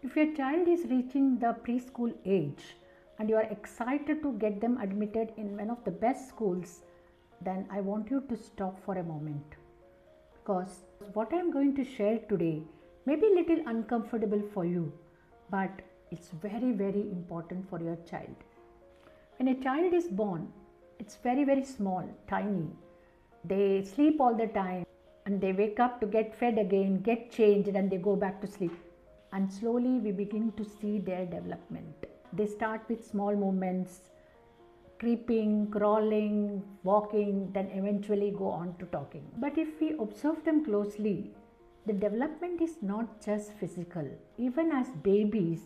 If your child is reaching the preschool age and you are excited to get them admitted in one of the best schools, then I want you to stop for a moment, because what I am going to share today may be a little uncomfortable for you, but it's very, very important for your child. When a child is born, it's very, very small, tiny. They sleep all the time and they wake up to get fed again, get changed, and they go back to sleep. And slowly we begin to see their development. They start with small movements, creeping, crawling, walking, then eventually go on to talking. But if we observe them closely, the development is not just physical. Even as babies,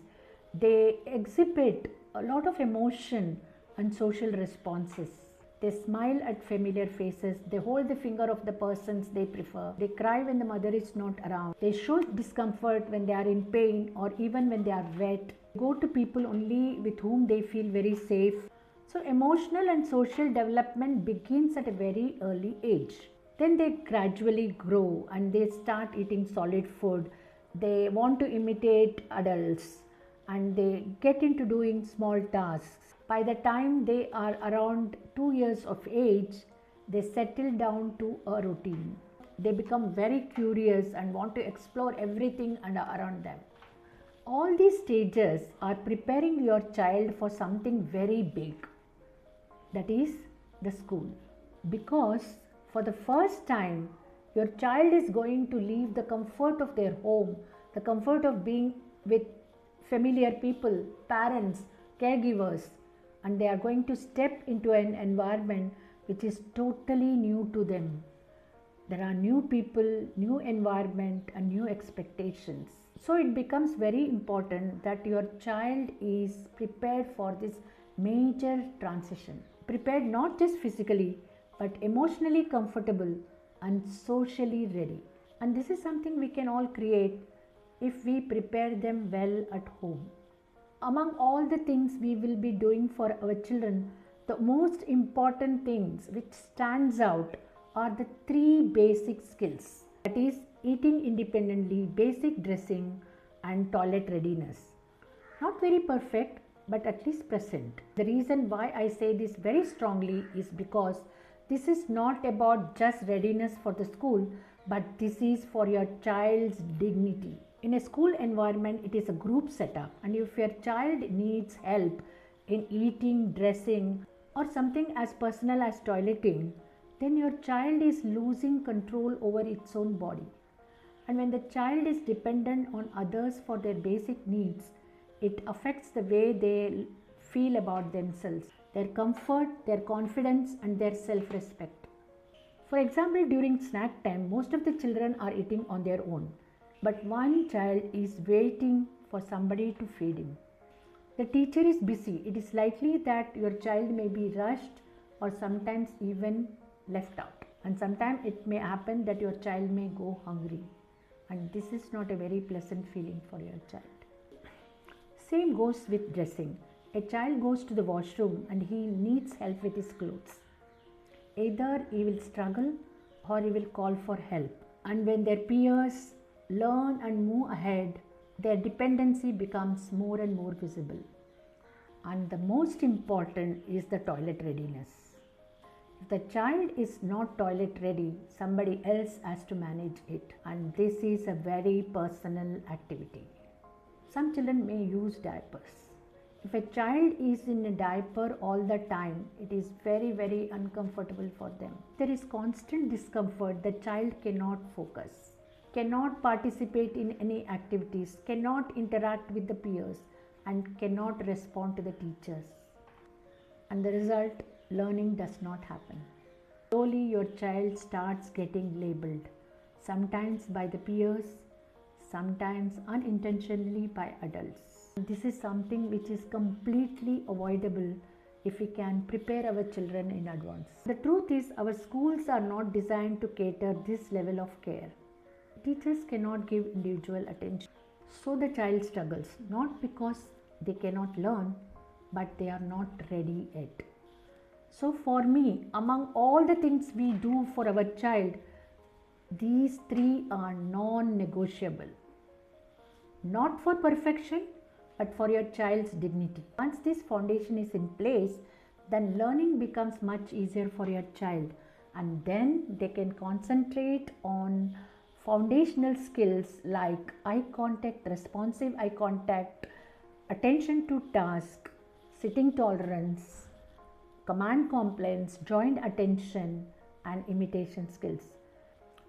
they exhibit a lot of emotion and social responses. They smile at familiar faces. They hold the finger of the persons they prefer. They cry when the mother is not around. They show discomfort when they are in pain or even when they are wet. They go to people only with whom they feel very safe. So emotional and social development begins at a very early age. Then they gradually grow and they start eating solid food. They want to imitate adults and they get into doing small tasks. By the time they are around 2 years of age, they settle down to a routine. They become very curious and want to explore everything around them. All these stages are preparing your child for something very big, that is the school. Because for the first time, your child is going to leave the comfort of their home, the comfort of being with familiar people, parents, caregivers, and they are going to step into an environment which is totally new to them. There are new people, new environment, and new expectations. So it becomes very important that your child is prepared for this major transition. Prepared not just physically, but emotionally comfortable and socially ready. And this is something we can all create if we prepare them well at home. Among all the things we will be doing for our children, the most important things which stands out are the 3 basic skills. That is eating independently, basic dressing, and toilet readiness. Not very perfect, but at least present. The reason why I say this very strongly is because this is not about just readiness for the school, but this is for your child's dignity. In a school environment, it is a group setup, and if your child needs help in eating, dressing, or something as personal as toileting, then your child is losing control over its own body. And when the child is dependent on others for their basic needs, it affects the way they feel about themselves, their comfort, their confidence, and their self-respect. For example, during snack time, most of the children are eating on their own, but one child is waiting for somebody to feed him. The teacher is busy. It is likely that your child may be rushed or sometimes even left out. And sometimes it may happen that your child may go hungry. And this is not a very pleasant feeling for your child. Same goes with dressing. A child goes to the washroom and he needs help with his clothes. Either he will struggle or he will call for help. And when their peers learn and move ahead, their dependency becomes more and more visible. And the most important is the toilet readiness. If the child is not toilet ready, somebody else has to manage it, and this is a very personal activity. Some children may use diapers. If a child is in a diaper all the time, it is very, very uncomfortable for them. There is constant discomfort. The child cannot focus, cannot participate in any activities, cannot interact with the peers, and cannot respond to the teachers. And the result, learning does not happen. Slowly your child starts getting labeled, sometimes by the peers, sometimes unintentionally by adults. This is something which is completely avoidable if we can prepare our children in advance. The truth is, our schools are not designed to cater this level of care. Teachers cannot give individual attention. So the child struggles, not because they cannot learn, but they are not ready yet. So for me, among all the things we do for our child, these 3 are non-negotiable. not for perfection, but for your child's dignity. Once this foundation is in place, then learning becomes much easier for your child, and then they can concentrate on foundational skills like eye contact, responsive eye contact, attention to task, sitting tolerance, command compliance, joint attention, and imitation skills.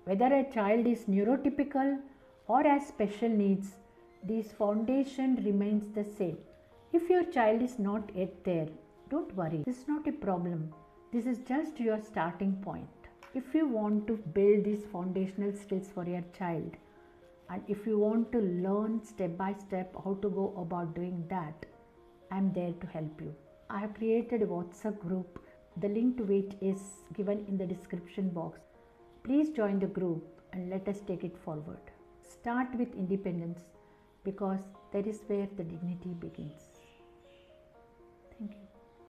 Whether a child is neurotypical or has special needs, this foundation remains the same. If your child is not yet there, don't worry. This is not a problem. This is just your starting point. If you want to build these foundational skills for your child, and if you want to learn step by step how to go about doing that, I am there to help you. I have created a WhatsApp group. The link to which is given in the description box. Please join the group and let us take it forward. Start with independence, because that is where the dignity begins.